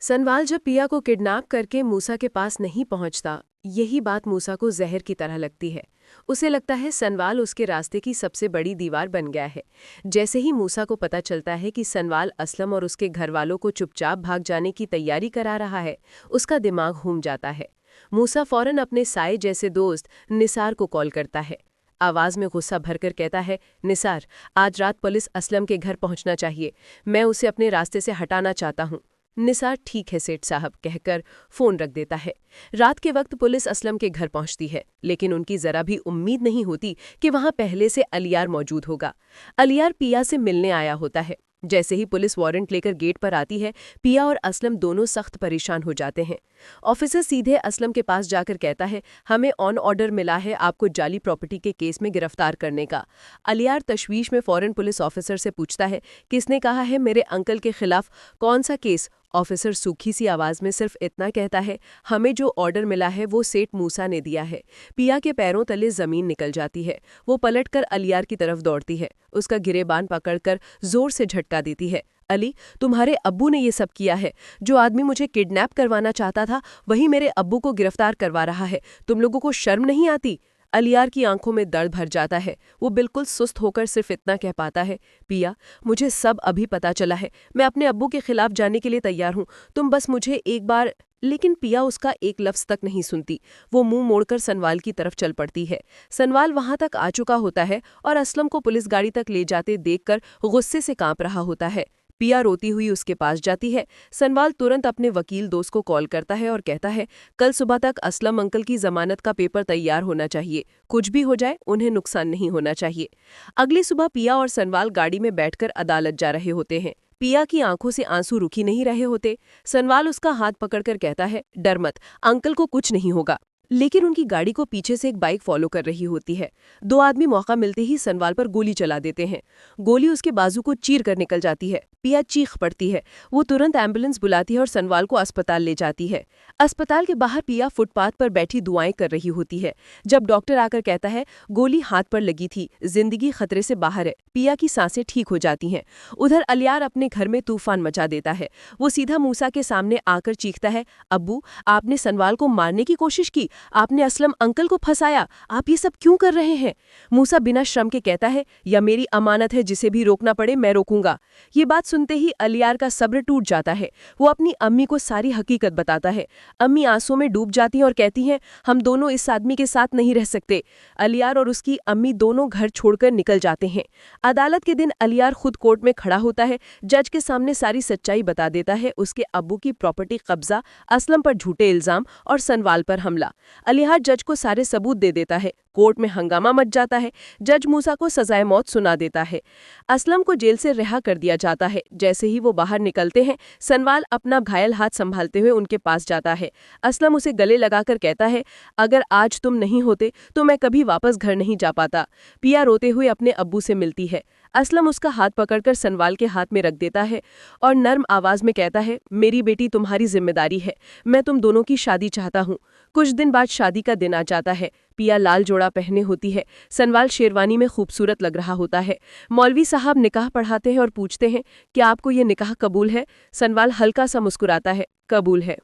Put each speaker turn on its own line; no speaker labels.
सनवाल जब पिया को किडनैप करके मूसा के पास नहीं पहुंचता, यही बात मूसा को जहर की तरह लगती है। उसे लगता है सनवाल उसके रास्ते की सबसे बड़ी दीवार बन गया है। जैसे ही मूसा को पता चलता है कि सनवाल असलम और उसके घर वालों को चुपचाप भाग जाने की तैयारी करा रहा है, उसका दिमाग घूम जाता है। मूसा फौरन अपने साए जैसे दोस्त निसार को कॉल करता है। आवाज में गुस्सा भरकर कहता है, निसार, आज रात पुलिस असलम के घर पहुंचना चाहिए। मैं उसे अपने रास्ते से हटाना चाहता हूं। निसार ठीक है सेठ साहब कहकर फोन रख देता है। रात के वक्त पुलिस असलम के घर पहुंचती है, लेकिन उनकी जरा भी उम्मीद नहीं होती कि वहां पहले से अलियार मौजूद होगा। अलियार पिया से मिलने आया होता है। जैसे ही पुलिस वारंट लेकर गेट पर आती है, पिया और असलम दोनों सख्त परेशान हो जाते हैं। ऑफिसर सीधे असलम के पास जाकर कहता है, हमें ऑन ऑर्डर मिला है आपको जाली प्रॉपर्टी के केस में गिरफ्तार करने का। अलियार तशवीश में फौरन पुलिस ऑफिसर से पूछता है, किसने कहा है मेरे अंकल के खिलाफ? कौन सा केस? ऑफिसर सूखी सी आवाज में सिर्फ इतना कहता है, हमें जो ऑर्डर मिला है वो सेठ मूसा ने दिया है। पिया के पैरों तले जमीन निकल जाती है। वो पलटकर अलियार की तरफ दौड़ती है, उसका गिरेबान पकड़कर जोर से झटका देती है। अली, तुम्हारे अब्बू ने ये सब किया है। जो आदमी मुझे किडनैप करवाना चाहता था, वही मेरे अब्बू को गिरफ्तार करवा रहा है। तुम लोगों को शर्म नहीं आती? अलियार की आंखों में दर्द भर जाता है। वो बिल्कुल सुस्त होकर सिर्फ इतना कह पाता है, पिया, मुझे सब अभी पता चला है। मैं अपने अब्बू के खिलाफ जाने के लिए तैयार हूँ। तुम बस मुझे एक बार। लेकिन पिया उसका एक लफ्ज तक नहीं सुनती। वो मुंह मोड़कर सनवाल की तरफ चल पड़ती है। सनवाल वहां तक आ चुका होता है और असलम को पुलिस गाड़ी तक ले जाते देखकर गुस्से से कांप रहा होता है। पिया रोती हुई उसके पास जाती है। सनवाल तुरंत अपने वकील दोस्त को कॉल करता है और कहता है, कल सुबह तक असलम अंकल की जमानत का पेपर तैयार होना चाहिए। कुछ भी हो जाए, उन्हें नुकसान नहीं होना चाहिए। अगली सुबह पिया और सनवाल गाड़ी में बैठकर अदालत जा रहे होते हैं। पिया की आंखों से आंसू रुक ही नहीं रहे होते। सनवाल उसका हाथ पकड़कर कहता है, डर मत, अंकल को कुछ नहीं होगा। लेकिन उनकी गाड़ी को पीछे से एक बाइक फॉलो कर रही होती है। दो आदमी मौका मिलते ही सनवाल पर गोली चला देते हैं। गोली उसके बाजू को चीर कर निकल जाती है। पिया चीख पड़ती है। वो तुरंत एम्बुलेंस बुलाती है और सनवाल को अस्पताल ले जाती है। अस्पताल के बाहर पिया फुटपाथ पर बैठी दुआएं कर रही होती है। जब डॉक्टर आकर कहता है, गोली हाथ पर लगी थी, जिंदगी खतरे से बाहर है, पिया की सांसें ठीक हो जाती हैं। उधर अलियार अपने घर में तूफान मचा देता है। वो सीधा मूसा के सामने आकर चीखता है, अब्बू, आपने सनवाल को मारने की कोशिश की, आपने असलम अंकल को फंसाया, आप ये सब क्यों कर रहे हैं? मूसा बिना शर्म के कहता है, या मेरी अमानत है, जिसे भी रोकना पड़े मैं रोकूंगा। ये बात सुनते ही अलियार का सब्र टूट जाता है। वो अपनी अम्मी को सारी हकीकत बताता है। अम्मी आंसू में डूब जाती हैं और कहती हैं, हम दोनों इस आदमी के साथ नहीं रह सकते। अलियार और उसकी अम्मी दोनों घर छोड़कर निकल जाते हैं। अदालत के दिन अलियार खुद कोर्ट में खड़ा होता है। जज के सामने सारी सच्चाई बता देता है। उसके अब्बू की प्रॉपर्टी कब्जा, असलम पर झूठे इल्जाम और सनवाल पर हमला। अलियार जज को सारे सबूत दे देता है। कोर्ट में हंगामा मच जाता है। जज मूसा को सजाए मौत सुना देता है। असलम को जेल से रिहा कर दिया जाता है। जैसे ही वो बाहर निकलते हैं, सनवाल अपना घायल हाथ संभालते हुए उनके पास जाता है। असलम उसे गले लगाकर कहता है, अगर आज तुम नहीं होते तो मैं कभी वापस घर नहीं जा पाता। पिया रोते हुए अपने अब्बू से मिलती है। असलम उसका हाथ पकड़कर सनवाल के हाथ में रख देता है और नर्म आवाज में कहता है, मेरी बेटी तुम्हारी जिम्मेदारी है। मैं तुम दोनों की शादी चाहता हूँ। कुछ दिन बाद शादी का दिन आ जाता है। पिया लाल जोड़ा पहने होती है। सनवाल शेरवानी में खूबसूरत लग रहा होता है। मौलवी साहब निकाह पढ़ाते हैं और पूछते हैं, क्या आपको ये निकाह कबूल है? सनवाल हल्का सा मुस्कुराता है, कबूल है।